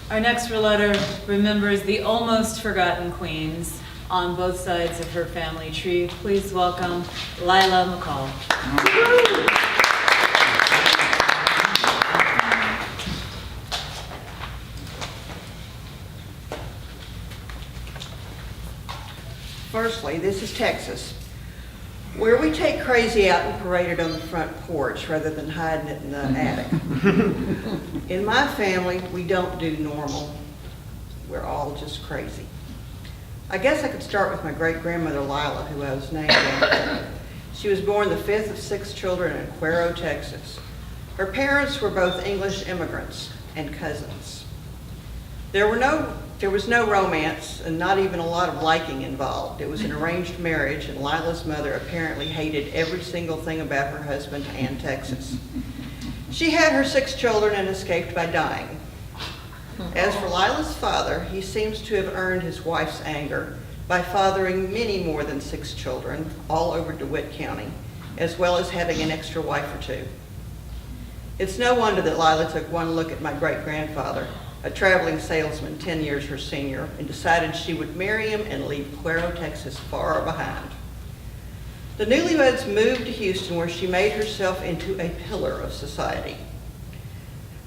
Our next rouletter remembers the almost forgotten queens on both sides of her family tree. Please welcome Lila McCall. Firstly, this is Texas, where we take crazy out and parade it on the front porch rather than hiding it in the attic. In my family, we don't do normal. We're all just crazy. I guess I could start with my great-grandmother Lila, who I was named after. She was born the 5th of 6 children in Cuero, Texas. Her parents were both English immigrants and cousins. There was no romance and not even a lot of liking involved. It was an arranged marriage, and Lila's mother apparently hated every single thing about her husband and Texas. She had her 6 children and escaped by dying. As for Lila's father, he seems to have earned his wife's anger by fathering many more than 6 children all over DeWitt County, as well as having an extra wife or 2. It's no wonder that Lila took one look at my great-grandfather, a traveling salesman 10 years her senior, and decided she would marry him and leave Cuero, Texas far behind. The newlyweds moved to Houston, where she made herself into a pillar of society.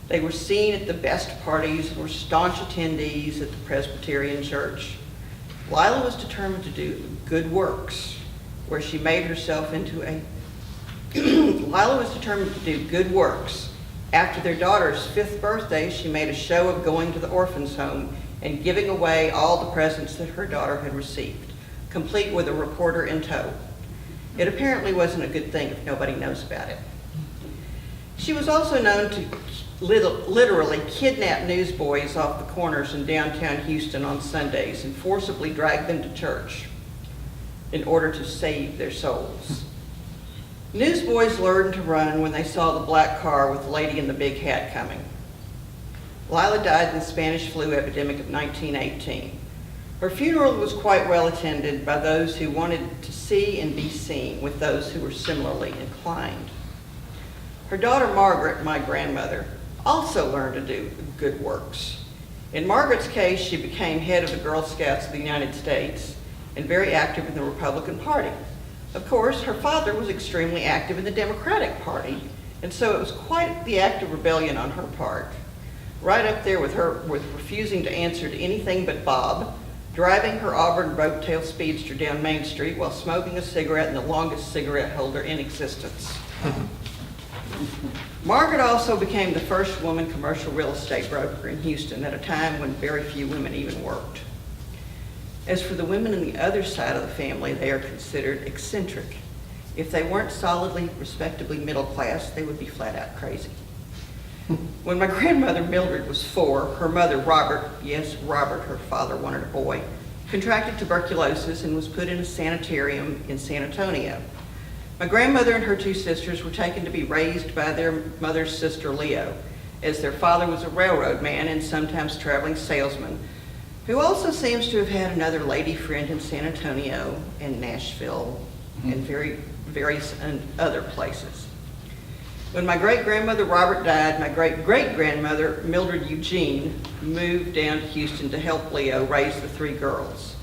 They were seen at the best parties and were staunch attendees at the Presbyterian Church. Lila was determined to do good works, where she made herself into a Lila was determined to do good works. After their daughter's 5th birthday, she made a show of going to the orphan's home and giving away all the presents that her daughter had received, complete with a reporter in tow. It apparently wasn't a good thing if nobody knows about it. She was also known to literally kidnap newsboys off the corners in downtown Houston on Sundays and forcibly drag them to church in order to save their souls. Newsboys learned to run when they saw the black car with the lady in the big hat coming. Lila died in the Spanish flu epidemic of 1918. Her funeral was quite well attended by those who wanted to see and be seen with those who were similarly inclined. Her daughter Margaret, my grandmother, also learned to do good works. In Margaret's case, she became head of the Girl Scouts of the United States and very active in the Republican Party. Of course, her father was extremely active in the Democratic Party, and so it was quite the act of rebellion on her part. Right up there with her with refusing to answer to anything but Bob, driving her Auburn rope-tail speedster down Main Street while smoking a cigarette in the longest cigarette holder in existence. Margaret also became the first woman commercial real estate broker in Houston at a time when very few women even worked. As for the women on the other side of the family, they are considered eccentric. If they weren't solidly, respectably middle class, they would be flat out crazy. When my grandmother Mildred was 4, her mother Robert, yes, Robert, her father wanted a boy, contracted tuberculosis and was put in a sanitarium in San Antonio. My grandmother and her 2 sisters were taken to be raised by their mother's sister Leo, as their father was a railroad man and sometimes traveling salesman, who also seems to have had another lady friend in San Antonio and Nashville and various other places. When my great-grandmother Robert died, my great-great-grandmother Mildred Eugene moved down to Houston to help Leo raise the 3 girls.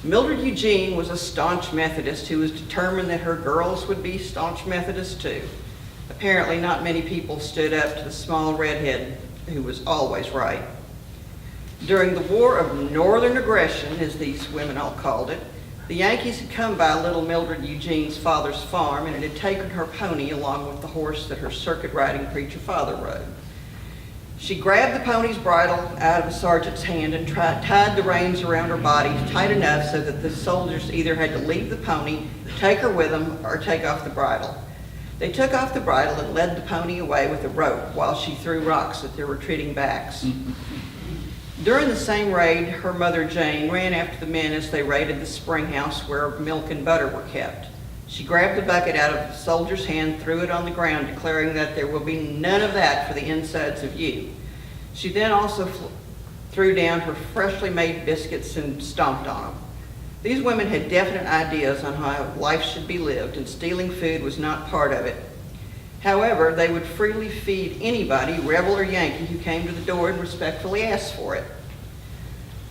Mildred Eugene was a staunch Methodist who was determined that her girls would be staunch Methodists too. Apparently not many people stood up to the small redhead who was always right. During the War of Northern Aggression, as these women all called it, the Yankees had come by little Mildred Eugene's father's farm, and it had taken her pony along with the horse that her circuit-riding preacher father rode. She grabbed the pony's bridle out of the sergeant's hand and tied the reins around her body tight enough so that the soldiers either had to leave the pony, take her with them, or take off the bridle. They took off the bridle and led the pony away with a rope while she threw rocks at their retreating backs. During the same raid, her mother Jane ran after the men as they raided the spring house where milk and butter were kept. She grabbed the bucket out of the soldier's hand, threw it on the ground, declaring that there will be none of that for the insides of you. She then also threw down her freshly made biscuits and stomped on them. These women had definite ideas on how life should be lived, and stealing food was not part of it. However, they would freely feed anybody, rebel or Yankee, who came to the door and respectfully asked for it.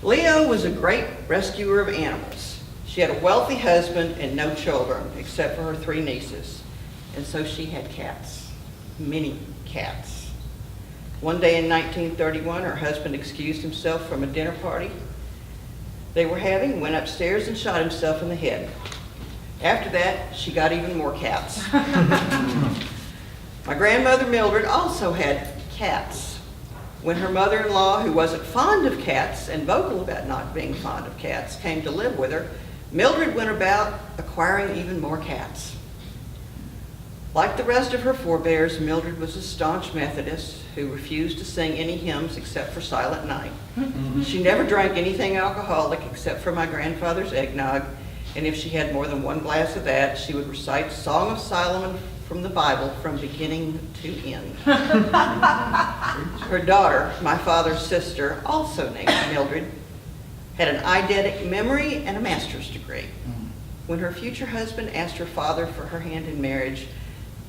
Leo was a great rescuer of animals. She had a wealthy husband and no children, except for her 3 nieces. And so she had cats, many cats. One day in 1931, her husband excused himself from a dinner party they were having, went upstairs and shot himself in the head. After that, she got even more cats. My grandmother Mildred also had cats. When her mother-in-law, who wasn't fond of cats and vocal about not being fond of cats, came to live with her, Mildred went about acquiring even more cats. Like the rest of her forebears, Mildred was a staunch Methodist who refused to sing any hymns except for Silent Night. She never drank anything alcoholic except for my grandfather's eggnog, and if she had more than 1 glass of that, she would recite Song of Solomon from the Bible from beginning to end. Her daughter, my father's sister, also named Mildred, had an eidetic memory and a master's degree. When her future husband asked her father for her hand in marriage,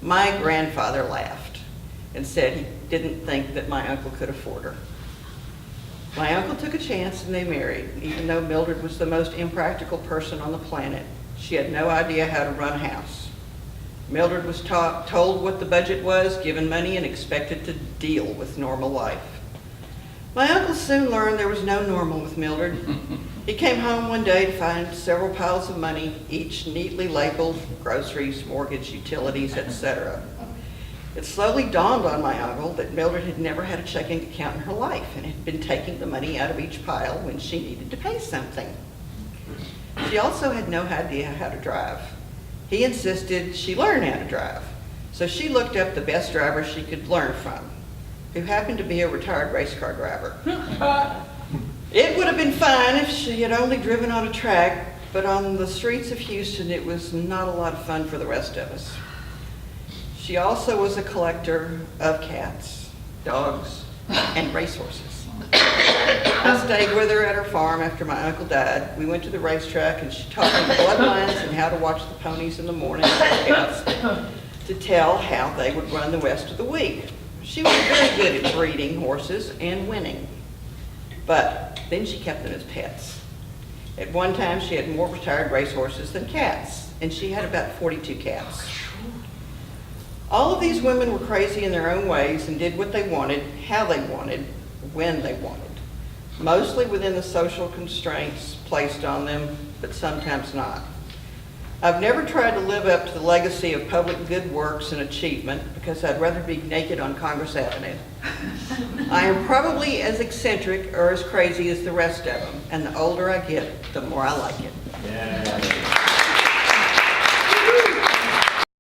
my grandfather laughed and said he didn't think that my uncle could afford her. My uncle took a chance and they married, even though Mildred was the most impractical person on the planet. She had no idea how to run a house. Mildred was told what the budget was, given money, and expected to deal with normal life. My uncle soon learned there was no normal with Mildred. He came home one day to find several piles of money, each neatly labeled groceries, mortgage, utilities, etc. It slowly dawned on my uncle that Mildred had never had a checking account in her life and had been taking the money out of each pile when she needed to pay something. She also had no idea how to drive. He insisted she learn how to drive, so she looked up the best driver she could learn from, who happened to be a retired race car driver. It would have been fine if she had only driven on a track, but on the streets of Houston, it was not a lot of fun for the rest of us. She also was a collector of cats, dogs, and racehorses. I stayed with her at her farm after my uncle died. We went to the racetrack and she taught me the bloodlines and how to watch the ponies in the morning to tell how they would run the rest of the week. She was very good at breeding horses and winning, but then she kept them as pets. At one time, she had more retired racehorses than cats, and she had about 42 cats. All of these women were crazy in their own ways and did what they wanted, how they wanted, when they wanted, mostly within the social constraints placed on them, but sometimes not. I've never tried to live up to the legacy of public good works and achievement because I'd rather be naked on Congress Avenue. I am probably as eccentric or as crazy as the rest of them, and the older I get, the more I like it. Yeah.